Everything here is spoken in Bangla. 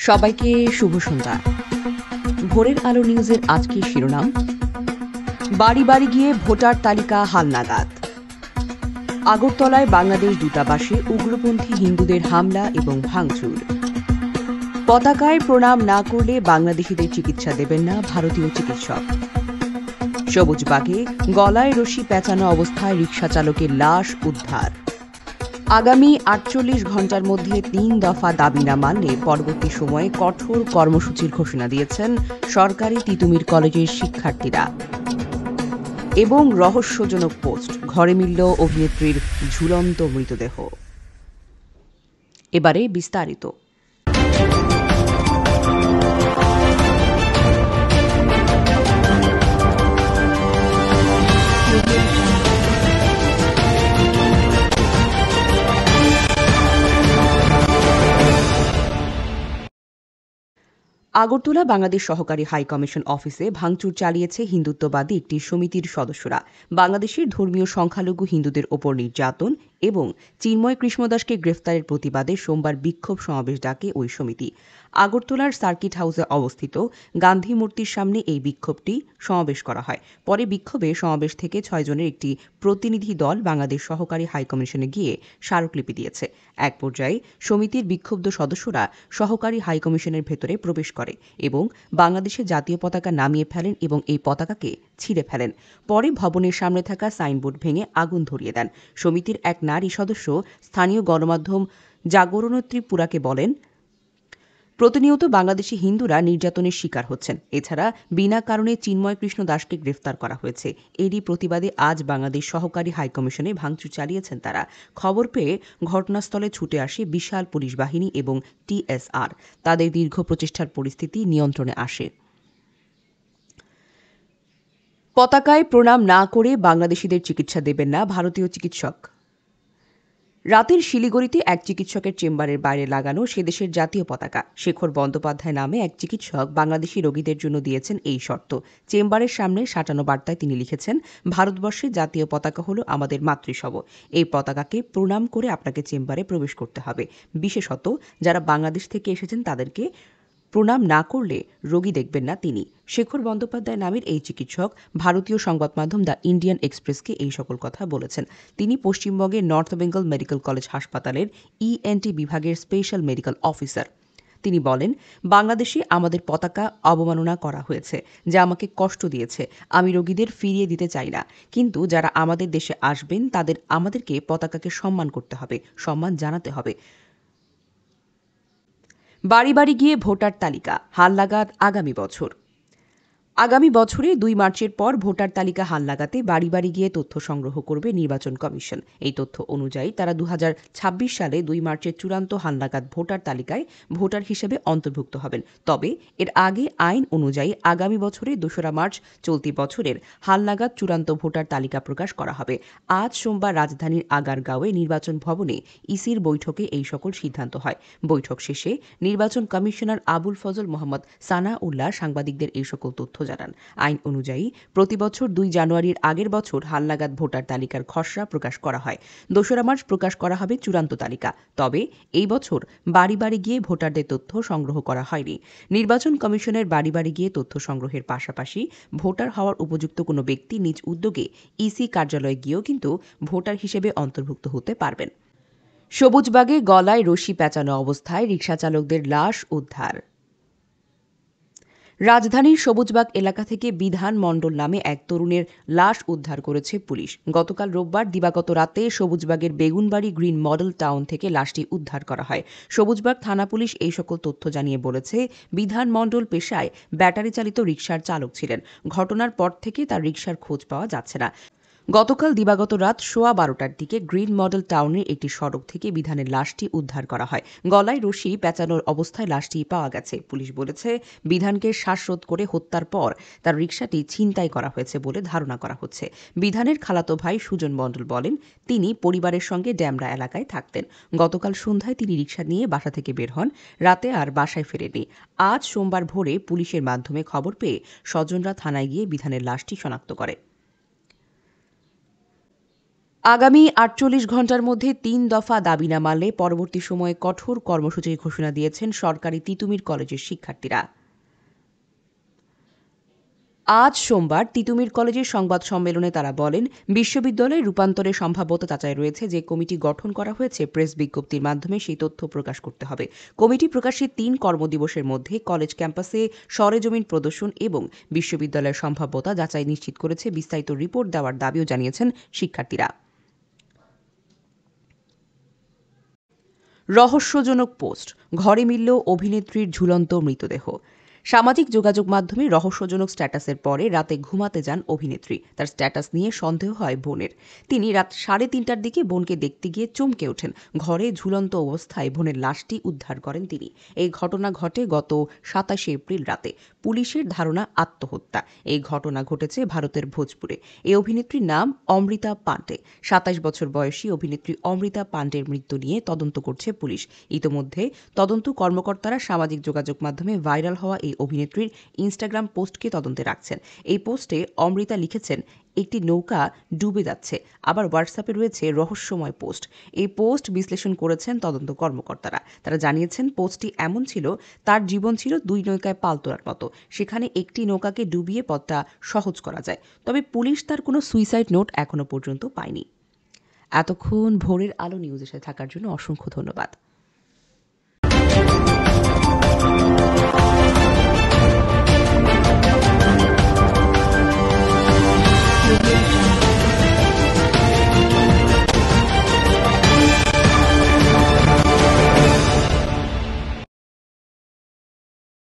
সবাইকে শুভ সন্ধ্যা। ভোরের আলো নিউজের আজকের শিরোনাম, বাড়ি বাড়ি গিয়ে ভোটার তালিকা হালনাগাদ। আগরতলায় বাংলাদেশ দূতাবাসে উগ্রপন্থী হিন্দুদের হামলা এবং ভাঙচুর। পতাকায় প্রণাম না করলে বাংলাদেশিদের চিকিৎসা দেবেন না ভারতীয় চিকিৎসক। সবুজবাগে গলায় রশি পেঁচানো অবস্থায় রিকশা চালকের লাশ উদ্ধার। আগামী ৪৮ ঘণ্টার মধ্যে ৩ দফা দাবি না মানলে পরবর্তী সময়ে কঠোর কর্মসূচির ঘোষণা দিয়েছেন সরকারি তিতুমির কলেজের শিক্ষার্থীরা। এবং রহস্যজনক পোস্ট, ঘরে মিলল অভিনেত্রীর ঝুলন্ত মৃতদেহ। এবারে বিস্তারিত। আগরতলা বাংলাদেশ সহকারী হাইকমিশন অফিসে ভাঙচুর চালিয়েছে হিন্দুত্ববাদী একটি সমিতির সদস্যরা। বাংলাদেশের ধর্মীয় সংখ্যালঘু হিন্দুদের ওপর নির্যাতন এবং চিন্ময় কৃষ্ণদাসকে গ্রেফতারের প্রতিবাদে সোমবার বিক্ষোভ সমাবেশ ডাকে ওই সমিতি। আগরতলার সার্কিট হাউসে অবস্থিত গান্ধী মূর্তির সামনে এই বিক্ষোভটি সমাবেশ করা হয়। পরে বিক্ষোভে সমাবেশ থেকে ৬ জনের একটি প্রতিনিধি দল বাংলাদেশ সহকারী হাইকমিশনে গিয়ে স্মারকলিপি দিয়েছে। এক পর্যায়ে সমিতির বিক্ষুব্ধ সদস্যরা সহকারী হাইকমিশনের ভেতরে প্রবেশ করে এবং বাংলাদেশের জাতীয় পতাকা নামিয়ে ফেলেন এবং এই পতাকাকে ছিঁড়ে ফেলেন। পরে ভবনের সামনে থাকা সাইনবোর্ড ভেঙে আগুন ধরিয়ে দেন। সমিতির এক নারী সদস্য স্থানীয় গণমাধ্যম জাগরণ ত্রিপুরাকে বলেন, প্রতিনিয়ত বাংলাদেশি হিন্দুরা নির্যাতনের শিকার হচ্ছেন। এছাড়া বিনা কারণে চিন্ময় কৃষ্ণ দাসকে গ্রেফতার করা হয়েছে। এরই প্রতিবাদে আজ বাংলাদেশ সহকারী হাইকমিশনে ভাঙচুর চালিয়েছেন তারা। খবর পেয়ে ঘটনাস্থলে ছুটে আসে বিশাল পুলিশ বাহিনী এবং টিএসআর। তাদের দীর্ঘ প্রচেষ্টার পরিস্থিতি নিয়ন্ত্রণে আসে। পতাকায় প্রণাম না করে বাংলাদেশিদের চিকিৎসা দেবেন না ভারতীয় চিকিৎসক। রাতের শিলিগুড়িতে এক চিকিৎসকের চেম্বারের বাইরে লাগানো সেদেশের জাতীয় পতাকা। শেখর বন্দ্যোপাধ্যায় নামে এক চিকিৎসক বাংলাদেশি রোগীদের জন্য দিয়েছেন এই শর্ত। চেম্বারের সামনে সাঁটানো বার্তায় তিনি লিখেছেন, ভারতবর্ষের জাতীয় পতাকা হলো আমাদের মাতৃশব। এই পতাকাকে প্রণাম করে আপনাকে চেম্বারে প্রবেশ করতে হবে। বিশেষত যারা বাংলাদেশ থেকে এসেছেন তাদেরকে প্রণাম না করলে রোগী দেখবেন না তিনি। শেখর বন্দ্যোপাধ্যায় নামের এই চিকিৎসক ভারতীয় সংবাদ মাধ্যম দ্য ইন্ডিয়ান এক্সপ্রেসকে এই সকল কথা বলেছেন। তিনি পশ্চিমবঙ্গের নর্থ বেঙ্গল মেডিকেল কলেজ হাসপাতালের ইএনটি বিভাগের স্পেশাল মেডিকেল অফিসার। তিনি বলেন, বাংলাদেশে আমাদের পতাকা অবমাননা করা হয়েছে, যা আমাকে কষ্ট দিয়েছে। আমি রোগীদের ফিরিয়ে দিতে চাই না, কিন্তু যারা আমাদের দেশে আসবেন আমাদেরকে পতাকাকে সম্মান করতে হবে, সম্মান জানাতে হবে। বাড়ি বাড়ি গিয়ে ভোটার তালিকা হালনাগাদ আগামী বছর। আগামী বছরে ২ মার্চের পর ভোটার তালিকা হালনাগাদে বাড়ি বাড়ি গিয়ে তথ্য সংগ্রহ করবে নির্বাচন কমিশন। এই তথ্য অনুযায়ী তারা ২০২৬ সালে ২ মার্চের চূড়ান্ত হালনাগাদ ভোটার তালিকায় ভোটার হিসেবে অন্তর্ভুক্ত হবেন। তবে এর আগে আইন অনুযায়ী আগামী বছরে ২রা মার্চ চলতি বছরের হালনাগাদ চূড়ান্ত ভোটার তালিকা প্রকাশ করা হবে। আজ সোমবার রাজধানীর আগারগাঁওয়ে নির্বাচন ভবনে ইসির বৈঠকে এই সকল সিদ্ধান্ত হয়। বৈঠক শেষে নির্বাচন কমিশনার আবুল ফজল মোহাম্মদ সানা উল্লাহ সাংবাদিকদের এই সকল তথ্য জানান। আইন অনুযায়ী প্রতিবছর ২ জানুয়ারির আগের বছর হালনাগাদ ভোটার তালিকার খসড়া প্রকাশ করা হয়। ২রা মার্চ প্রকাশ করা হবে চূড়ান্ত তালিকা। তবে এই বছর বাড়ি বাড়ি গিয়ে ভোটারদের তথ্য সংগ্রহ করা হয়নি। নির্বাচন কমিশনের বাড়ি বাড়ি গিয়ে তথ্য সংগ্রহের পাশাপাশি ভোটার হওয়ার উপযুক্ত কোনো ব্যক্তি নিজ উদ্যোগে ইসি কার্যালয়ে গিয়েও কিন্তু ভোটার হিসেবে অন্তর্ভুক্ত হতে পারবেন। সবুজবাগে গলায় রশি পেঁচানো অবস্থায় রিকশাচালকদের লাশ উদ্ধার। রাজধানীর সবুজবাগ এলাকা থেকে বিধান মণ্ডল নামে এক তরুণের লাশ উদ্ধার করেছে পুলিশ। গতকাল রোববার দিবাগত রাতে সবুজবাগের বেগুনবাড়ি গ্রিন মডেল টাউন থেকে লাশটি উদ্ধার করা হয়। সবুজবাগ থানা পুলিশ এই সকল তথ্য জানিয়ে বলেছে, বিধান মণ্ডল পেশায় ব্যাটারি চালিত রিকশার চালক ছিলেন। ঘটনার পর থেকে তার রিকশার খোঁজ পাওয়া যাচ্ছে না। গতকাল দিবাগত রাত 12:15টার দিকে গ্রিন মডেল টাউনের একটি সড়ক থেকে বিধানের লাশটি উদ্ধার করা হয়। গলায় রশি পেঁচানোর অবস্থায় লাশটি পাওয়া গেছে। পুলিশ বলেছে, বিধানকে শ্বাসরোধ করে হত্যার পর তার রিকশাটি ছিনতাই করা হয়েছে বলে ধারণা করা হচ্ছে। বিধানের খালাতো ভাই সুজন মণ্ডল বলেন, তিনি পরিবারের সঙ্গে ড্যামরা এলাকায় থাকতেন। গতকাল সন্ধ্যায় তিনি রিকশা নিয়ে বাসা থেকে বের হন, রাতে আর বাসায় ফেরেননি। আজ সোমবার ভোরে পুলিশের মাধ্যমে খবর পেয়ে স্বজনরা থানায় গিয়ে বিধানের লাশটি শনাক্ত করে। আগামী ৪৮ ঘণ্টার মধ্যে ৩ দফা দাবি না মানলে পরবর্তী সময়ে কঠোর কর্মসূচির ঘোষণা দিয়েছেন সরকারি তিতুমির কলেজের শিক্ষার্থীরা। আজ সোমবার তিতুমির কলেজের সংবাদ সম্মেলনে তারা বলেন, বিশ্ববিদ্যালয়ে রূপান্তরের সম্ভাব্যতা যাচাই রয়েছে। যে কমিটি গঠন করা হয়েছে, প্রেস বিজ্ঞপ্তির মাধ্যমে সেই তথ্য প্রকাশ করতে হবে। কমিটি প্রকাশের ৩ কর্মদিবসের মধ্যে কলেজ ক্যাম্পাসে সরেজমিন প্রদর্শন এবং বিশ্ববিদ্যালয়ের সম্ভাব্যতা যাচাই নিশ্চিত করেছে। বিস্তারিত রিপোর্ট দেওয়ার দাবিও জানিয়েছেন শিক্ষার্থীরা। রহস্যজনক পোস্ট, ঘরে মিলল অভিনেত্রীর ঝুলন্ত মৃতদেহ। সামাজিক যোগাযোগ মাধ্যমে রহস্যজনক স্ট্যাটাসের পরে রাতে ঘুমাতে যান অভিনেত্রী। তার স্ট্যাটাস নিয়ে সন্দেহ হয় বোনের। তিনি রাত 3:30টার দিকে বোনকে দেখতে গিয়ে চমকে ওঠেন। ঘরে ঝুলন্ত অবস্থায় বোনের লাশটি উদ্ধার করেন তিনি। এই ঘটনা ঘটে গত 27 এপ্রিল রাতে। পুলিশের ধারণা আত্মহত্যা। এই ঘটনা ঘটেছে ভারতের ভোজপুরে। এই অভিনেত্রীর নাম অমৃতা পান্ডে। 27 বছর বয়সী অভিনেত্রী অমৃতা পান্ডের মৃত্যু নিয়ে তদন্ত করছে পুলিশ। ইতোমধ্যে তদন্ত কর্মকর্তারা সামাজিক যোগাযোগ মাধ্যমে ভাইরাল হওয়া এই অভিনেত্রীর ইনস্টাগ্রাম পোস্টকে তদন্তে রাখছেন। এই পোস্টে অমৃতা লিখেছেন, একটি নৌকা ডুবে যাচ্ছে। আবার হোয়াটসঅ্যাপে রয়েছে রহস্যময় পোস্ট। এই পোস্ট বিশ্লেষণ করেছেন তদন্ত কর্মকর্তারা। তারা জানিয়েছেন, পোস্টটি এমন ছিল, তার জীবন ছিল 2 নৌকায় পাল তোলার মতো। সেখানে একটি নৌকাকে ডুবিয়ে পথটা সহজ করা যায়। তবে পুলিশ তার কোনো সুইসাইড নোট এখনো পর্যন্ত পায়নি। এতক্ষণ ভোরের আলো নিউজের সাথে থাকার জন্য অসংখ্য ধন্যবাদ।